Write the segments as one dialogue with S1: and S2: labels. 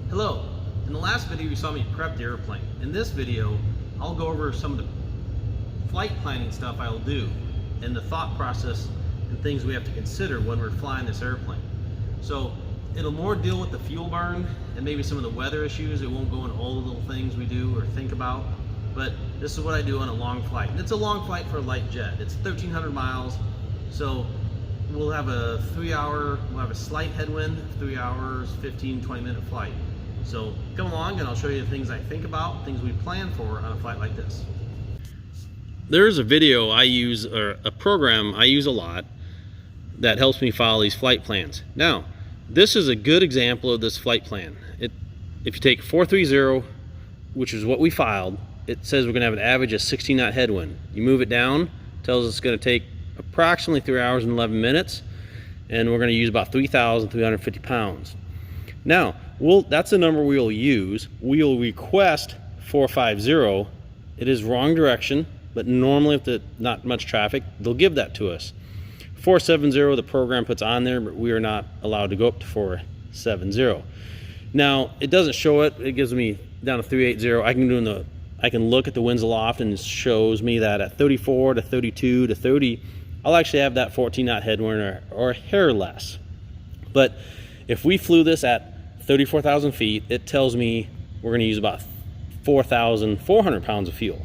S1: Hello. In the last video you saw me prep the airplane. In this video I'll go over some of the flight planning stuff I'll do and the thought process and things we have to consider when we're flying this airplane. So it'll more deal with the fuel burn and maybe some of the weather issues. It won't go into all the little things we do or think about, but this is what I do on a long flight. And it's a long flight for a light jet. It's 1,300 miles, so we'll have a we'll have a slight headwind, 3 hours, 15-20 minute flight. So come along and I'll show you the things I think about, things we plan for on a flight like this. There's a video I use, or a program I use a lot, that helps me follow these flight plans. Now, this is a good example of this flight plan. If you take 430, which is what we filed, it says we're gonna have an average of 16 knot headwind. You move it down, tells us it's gonna take approximately 3 hours and 11 minutes, and we're gonna use about 3,350 pounds. Now, that's the number we'll use. We'll request 450. It is wrong direction, but normally if there's not much traffic, they'll give that to us. 470, the program puts on there, but we are not allowed to go up to 470. Now, it doesn't show it. It gives me down to 380. I can look at the winds aloft and it shows me that at 34 to 32 to 30, I'll actually have that 14 knot headwind or a hair less. But if we flew this at 34,000 feet, it tells me we're going to use about 4,400 pounds of fuel.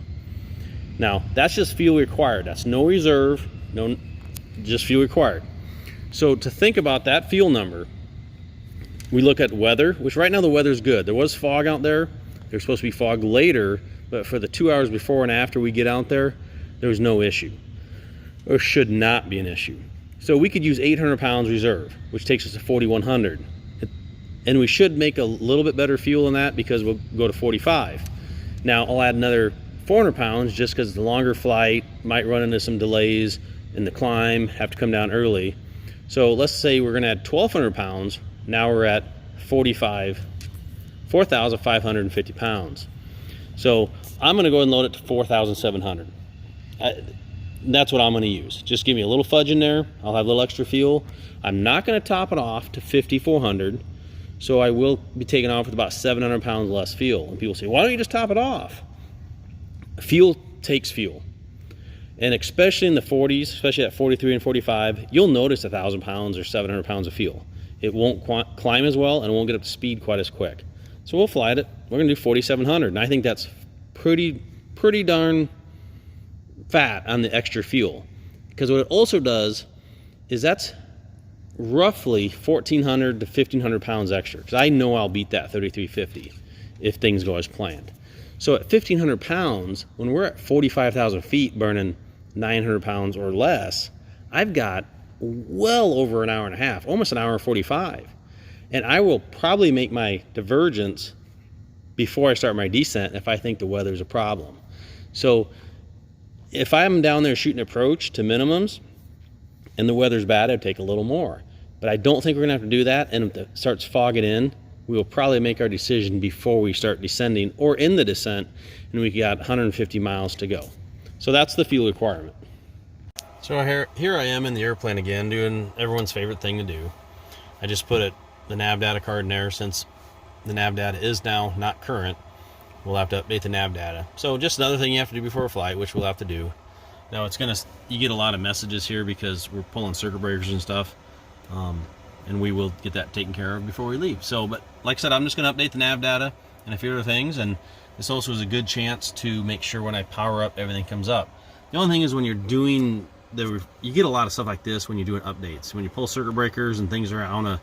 S1: Now, that's just fuel required. That's no reserve, just fuel required. So to think about that fuel number, we look at weather, which right now the weather's good. There was fog out there. There's supposed to be fog later, but for the 2 hours before and after we get out there, there was no issue, or should not be an issue. So we could use 800 pounds reserve, which takes us to 4,100. And we should make a little bit better fuel than that because we'll go to 45. Now I'll add another 400 pounds just because the longer flight might run into some delays in the climb, have to come down early. So let's say we're gonna add 1,200 pounds. Now we're at 4,550 pounds. So I'm gonna go ahead and load it to 4,700. That's what I'm gonna use. Just give me a little fudge in there. I'll have a little extra fuel. I'm not gonna top it off to 5,400. So I will be taking off with about 700 pounds less fuel. And people say, why don't you just top it off? Fuel takes fuel. And especially in the 40s, especially at 43 and 45, you'll notice 1,000 pounds or 700 pounds of fuel. It won't climb as well and it won't get up to speed quite as quick. So we'll fly it. We're gonna do 4,700. And I think that's pretty darn fat on the extra fuel. Because what it also does is that's roughly 1,400 to 1,500 pounds extra, because I know I'll beat that 3,350 if things go as planned. So at 1,500 pounds, when we're at 45,000 feet burning 900 pounds or less, I've got well over an hour and a half, almost an hour and 45. And I will probably make my divergence before I start my descent if I think the weather's a problem. So if I'm down there shooting approach to minimums, and the weather's bad, I'd take a little more. But I don't think we're gonna have to do that, and if it starts fogging in, we will probably make our decision before we start descending or in the descent, and we got 150 miles to go. So that's the fuel requirement. So here I am in the airplane again, doing everyone's favorite thing to do. I just put the Nav Data card in there. Since the Nav Data is now not current, we'll have to update the Nav Data. So just another thing you have to do before a flight, which we'll have to do. Now you get a lot of messages here because we're pulling circuit breakers and stuff, and we will get that taken care of before we leave. So, but like I said, I'm just going to update the Nav Data and a few other things, and this also is a good chance to make sure when I power up, everything comes up. The only thing is when you're doing you get a lot of stuff like this when you're doing updates. When you pull circuit breakers and things are out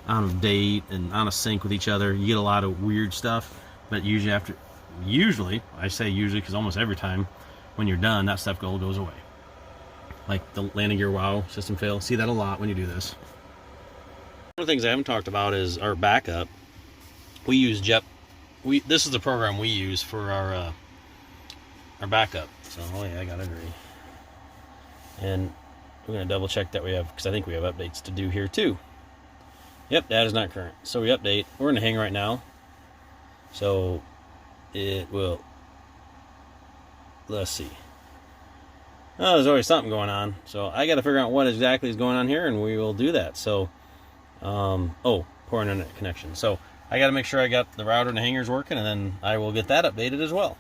S1: of date and out of sync with each other, you get a lot of weird stuff. But usually I say usually because almost every time, when you're done, that stuff goes away. Like the landing gear wow system fail. See that a lot when you do this. One of the things I haven't talked about is our backup. We use this is the program we use for our backup. So oh yeah, I gotta agree. And we're gonna double check that we have, because I think we have updates to do here too. Yep, that is not current. So we update. We're in a hang right now. So it will. Let's see. Oh, there's always something going on. So I got to figure out what exactly is going on here, and we will do that. So, poor internet connection. So I got to make sure I got the router and the hangers working, and then I will get that updated as well.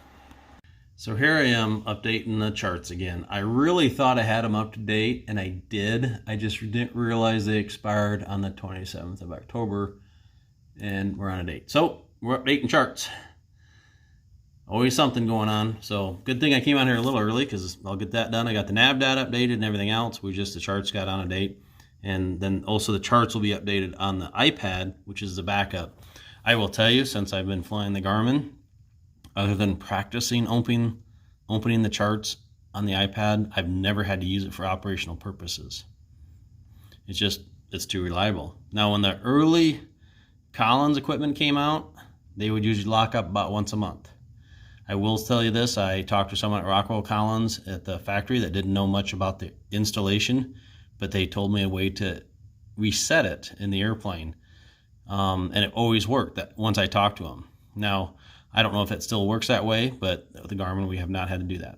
S1: So here I am updating the charts again. I really thought I had them up to date, and I did. I just didn't realize they expired on the 27th of October, and we're on a date. So we're updating charts. Always something going on. So good thing I came out here a little early, because I'll get that done. I got the Nav Data updated and everything else. The charts got on a date. And then also the charts will be updated on the iPad, which is the backup. I will tell you, since I've been flying the Garmin, other than practicing opening the charts on the iPad, I've never had to use it for operational purposes. It's too reliable. Now, when the early Collins equipment came out, they would usually lock up about once a month. I will tell you this, I talked to someone at Rockwell Collins at the factory that didn't know much about the installation, but they told me a way to reset it in the airplane. And it always worked that once I talked to them. Now, I don't know if it still works that way, but with the Garmin, we have not had to do that.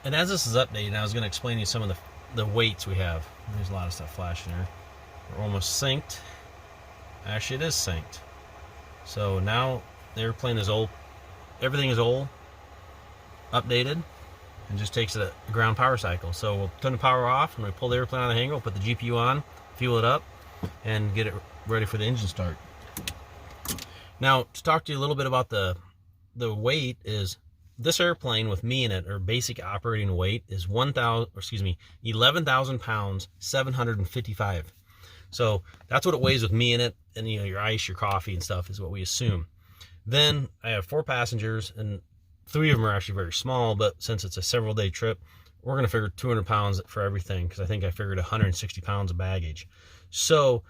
S1: And as this is updated, I was going to explain to you some of the weights we have. There's a lot of stuff flashing here. We're almost synced. Actually, it is synced. So now the airplane is old. Everything is old, updated, and just takes a ground power cycle. So we'll turn the power off, and we pull the airplane out of the hangar, we'll put the GPU on, fuel it up, and get it ready for the engine start. Now, to talk to you a little bit about the weight is, this airplane with me in it, or basic operating weight, is 11,000 pounds, 755. So that's what it weighs with me in it, and your ice, your coffee and stuff is what we assume. Then I have 4 passengers, and 3 of them are actually very small, but since it's a several day trip, we're going to figure 200 pounds for everything, because I think I figured 160 pounds of baggage. So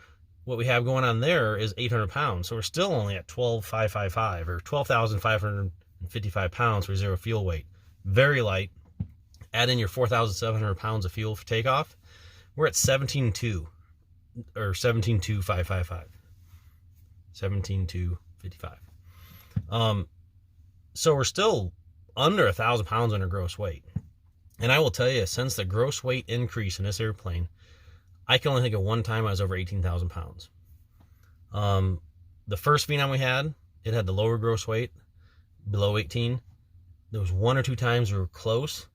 S1: what we have going on there is 800 pounds. So we're still only at 12,555 or 12,555 pounds for zero fuel weight. Very light. Add in your 4,700 pounds of fuel for takeoff. We're at 17,200 or 17,255. 17,255. So we're still under 1,000 pounds under gross weight. And I will tell you, since the gross weight increase in this airplane, I can only think of one time I was over 18,000 pounds. The first Phenom we had, it had the lower gross weight, below 18. There was 1 or 2 times we were close,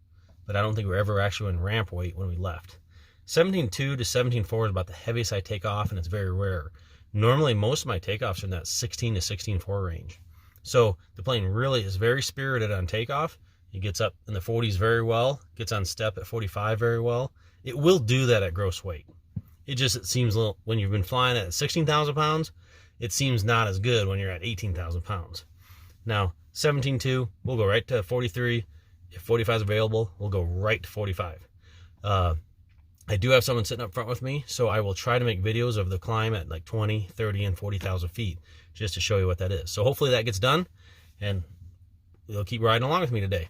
S1: but I don't think we were ever actually in ramp weight when we left. 17.2 to 17.4 is about the heaviest I take off, and it's very rare. Normally, most of my takeoffs are in that 16 to 16.4 range. So the plane really is very spirited on takeoff. It gets up in the 40s very well, gets on step at 45 very well. It will do that at gross weight. It seems a little, when you've been flying at 16,000 pounds, it seems not as good when you're at 18,000 pounds. Now, 17.2, we'll go right to 43. If 45 is available, we'll go right to 45. I do have someone sitting up front with me, so I will try to make videos of the climb at like 20, 30, and 40,000 feet, just to show you what that is. So hopefully that gets done, and you'll keep riding along with me today.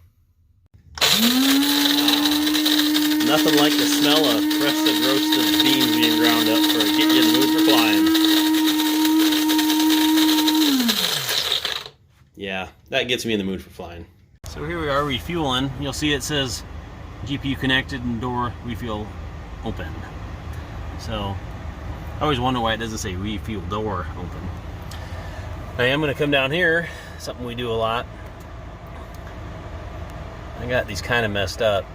S1: Nothing like the smell of freshly roasted beans being ground up for get you in the mood for flying. Yeah, that gets me in the mood for flying. So here we are refueling. You'll see it says GPU connected and door refuel open. So I always wonder why it doesn't say refuel door open. I am going to come down here, something we do a lot. I got these kind of messed up,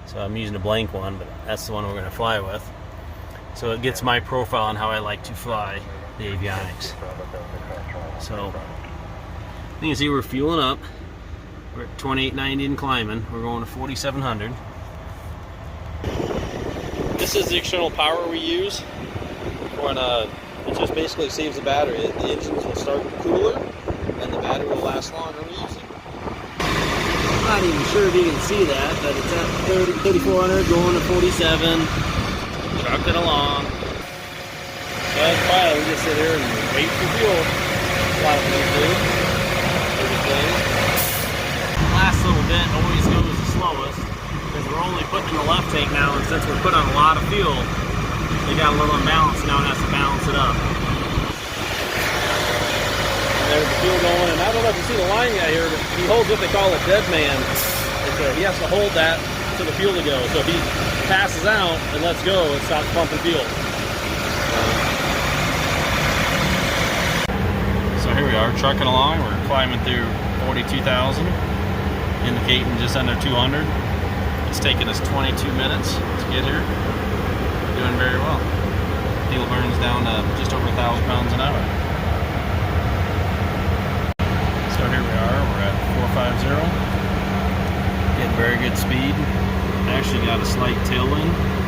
S1: so I'm using a blank one, but that's the one we're going to fly with. So it gets my profile on how I like to fly the avionics. So you can see we're fueling up. We're at 2890 and climbing. We're going to 4700. This is the external power we use. It just basically saves the battery. The engines will start cooler, and the battery will last longer when we use it. I'm not even sure if you can see that, but it's at 3400 going to 47. Trucked it along. That's fine. We just sit here and wait for fuel. A lot of things do. Last little bit always goes the slowest, because we're only putting in the left tank now, and since we're putting on a lot of fuel, they got a little imbalance now, and has to balance it up. And there's the fuel going, and I don't know if you see the line guy here, but he holds what they call a dead man. He has to hold that for the fuel to go. So if he passes out and lets go, it stops pumping fuel. are trucking along. We're climbing through 42,000, indicating just under 200. It's taken us 22 minutes to get here. Doing very well. Fuel burns down to just over 1,000 pounds an hour. So here we are. We're at 450. Getting very good speed. Actually got a slight tailwind.